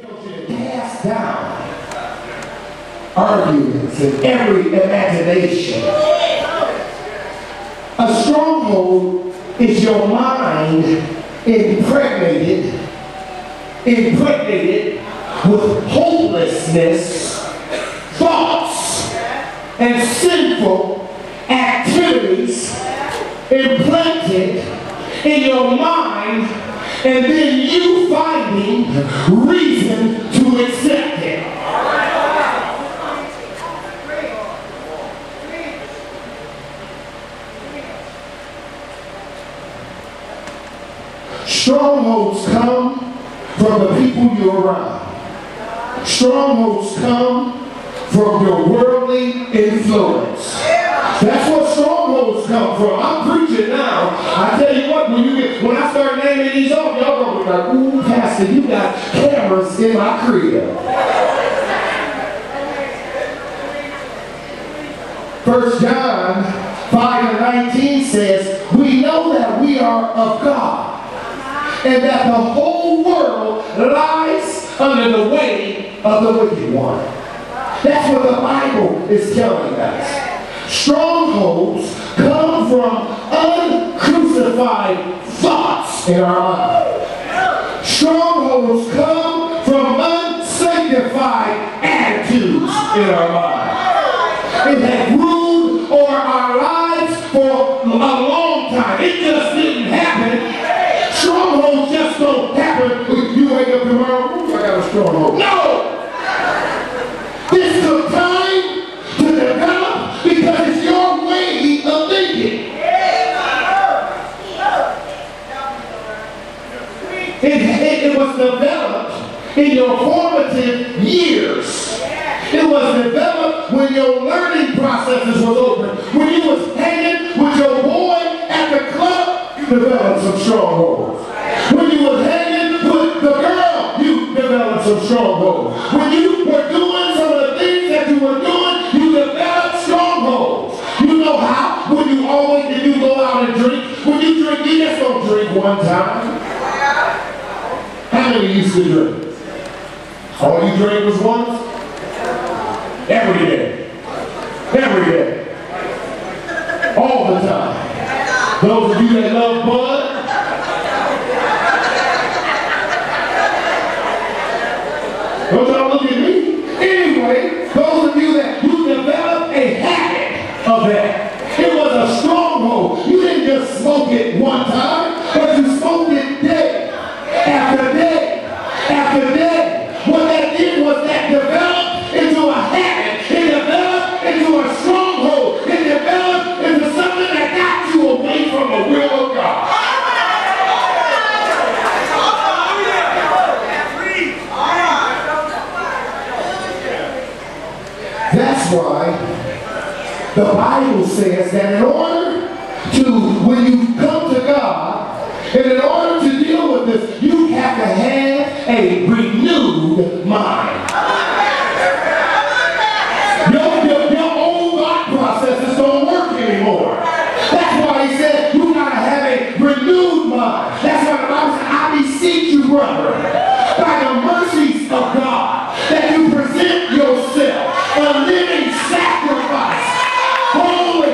tells you to cast down arguments and every imagination. A stronghold is your mind impregnated with hopelessness, thoughts, and sinful activities implanted in your mind, and then you finding reason to accept it. Strongholds come from the people you're around. Strongholds come from your worldly influence. That's what strongholds come from. I'm preaching now. I tell you what, when I start naming these off, y'all gonna be like, ooh, Pastor, you got cameras in my crib. 1 John 5:19 says, we know that we are of God, and that the whole world lies under the weight of the wicked one. That's what the Bible is telling us. Strongholds come from uncrucified thoughts in our mind. Strongholds come from unsanctified attitudes in our mind. It has ruled over our lives for a long time. It just didn't happen. Strongholds just don't happen. You wake up tomorrow, ooh, I got a stronghold. No! This took time to develop because it's your way of thinking. It was developed in your formative years. It was developed when your learning processes was open. When you was hanging with your boy at the club, you developed some strongholds. When you was hanging with the girl, you developed some strongholds. When you were doing some of the things that you were doing, you developed strongholds. You know how? When you go out and drink, when you drink, you just don't drink one time. How many used to drink? All you drank was once? Every day. Every day. All the time. Those of you that love Bud, don't y'all look at me. Anyway, those of you that you developed a habit of that. It was a stronghold. You didn't just smoke it one time, but you smoked it day after day after day. What that did was that developed into a habit. It developed into a stronghold. It developed into something that got you away from the will of God. That's why the Bible says that in order to, when you come to God, and in order to deal with this, you have to have a renewed mind. Your old thought processes don't work anymore. That's why he said you gotta have a renewed mind. That's why the Bible says, I beseech you, brother, by the mercies of God, that you present yourself a living sacrifice, holy,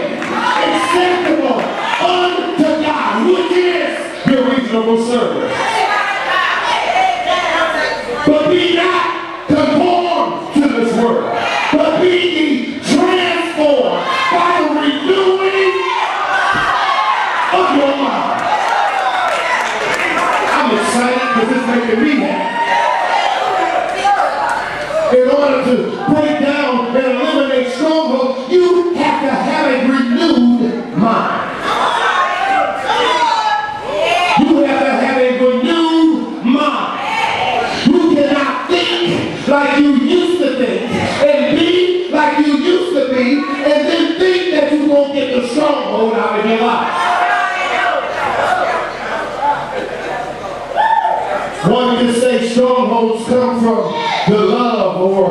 acceptable unto God, which is your reasonable service. But be not conformed to this world, but be ye transformed by the renewing of your mind. I'm excited because it's making me happy. In order to break down and eliminate strongholds, you have to have a renewed mind. You have to have a renewed mind. You cannot think like you used to think and be like you used to be and then think that you're going to get the stronghold out of your life. One can say strongholds come from the love or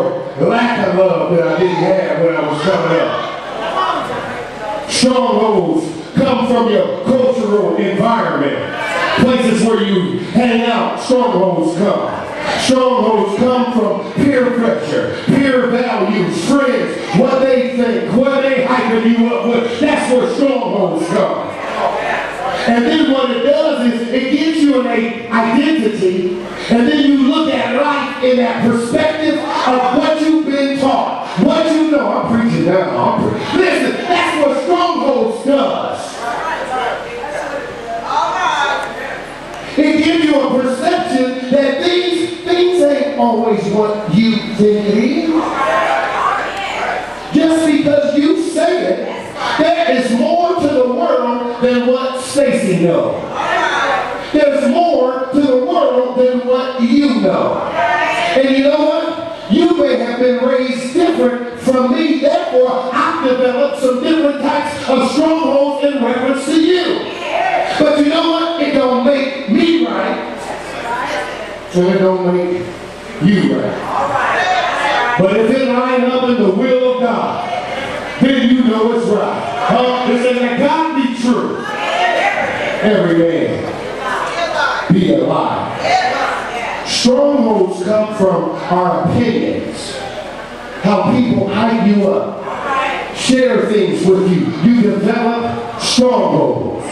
lack of love that I didn't have when I was coming up. Strongholds come from your cultural environment. Places where you hang out, strongholds come. Strongholds come from peer pressure, peer values, friends, what they think, what they hyping you up with. That's where strongholds come. And then what it does is it gives you an identity, and then you look at life in that perspective of what you've been taught, what you know. I'm preaching now. Listen, that's what strongholds does. It gives you a perception that these things ain't always what you think it is. Just because you say it, there is more to the world than what Stacy knows. There's more to the world than what you know. And you know what? You may have been raised different from me. Therefore, I've developed some different types of strongholds in reference to you. But you know what? It don't make me right. And it don't make you right. But if it lines up in the will of God, then you know it's right. It says that God be true. Every man be a lie. Strongholds come from our opinions. How people hype you up. Share things with you. You develop strongholds.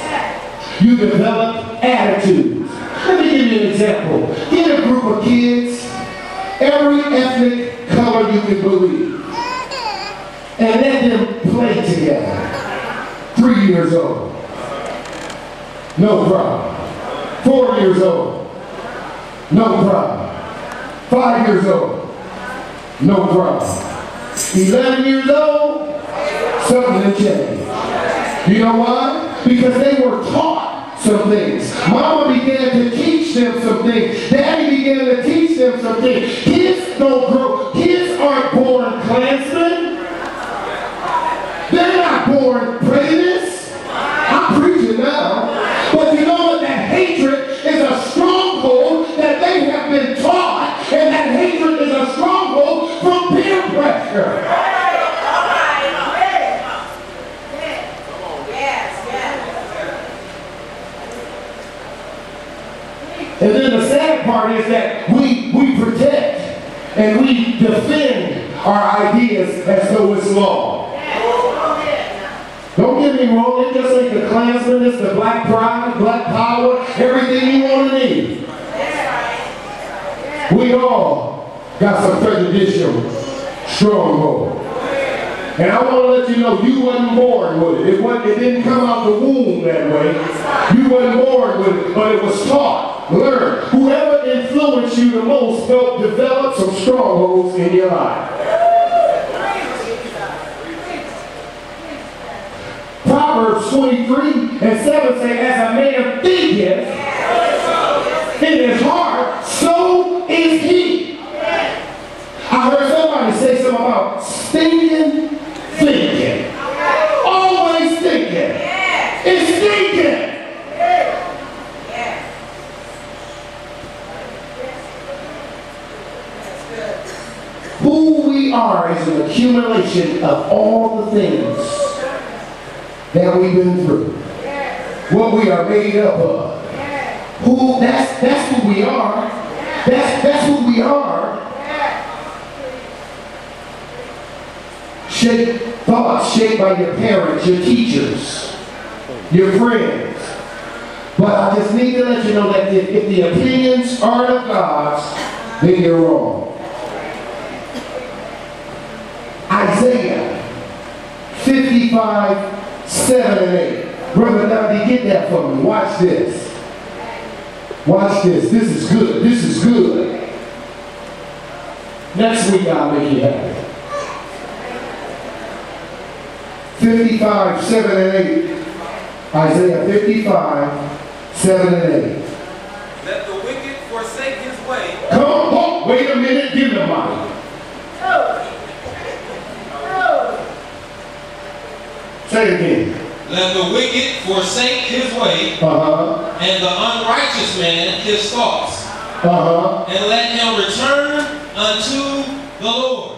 You develop attitudes. Let me give you an example. Get a group of kids, every ethnic color you can believe, and let them play together. 3 years old, no problem. 4 years old, no problem. 5 years old, no problem. 11 years old, something had changed. You know why? Because they were taught some things. Mama began to teach them some things. Daddy began to teach them some things. Kids don't grow. Kids aren't born Klansmen. They're not born prejudice. I'm preaching now. But you know what? That hatred is a stronghold that they have been taught. And that hatred is a stronghold from peer pressure. And then the sad part is that we protect and we defend our ideas as though it's law. Don't get me wrong, it just ain't the Klansmen, it's the black pride, black power, everything you want to need. We all got some prejudicial stronghold. And I want to let you know, you wasn't born with it. It didn't come out the womb that way. You wasn't born with it, but it was taught, learned. Whoever influenced you the most helped develop some strongholds in your life. Proverbs 23:7 say, as a man thinketh in his heart, so is he. I heard somebody say something about stinking thinking. Always thinking. It's thinking. Who we are is an accumulation of all the things that we've been through. What we are made up of. That's who we are. That's who we are. Thoughts shaped by your parents, your teachers, your friends. But I just need to let you know that if the opinions aren't of God's, then you're wrong. Isaiah 55:7-8. Brother Dundee, get that for me. Watch this. Watch this. This is good. This is good. Next week I'll make you happy. 55:7-8. Isaiah 55:7-8. Let the wicked forsake his way. Come on, wait a minute, give me the mic. Say it again. Let the wicked forsake his way, and the unrighteous man his thoughts, and let him return unto the Lord.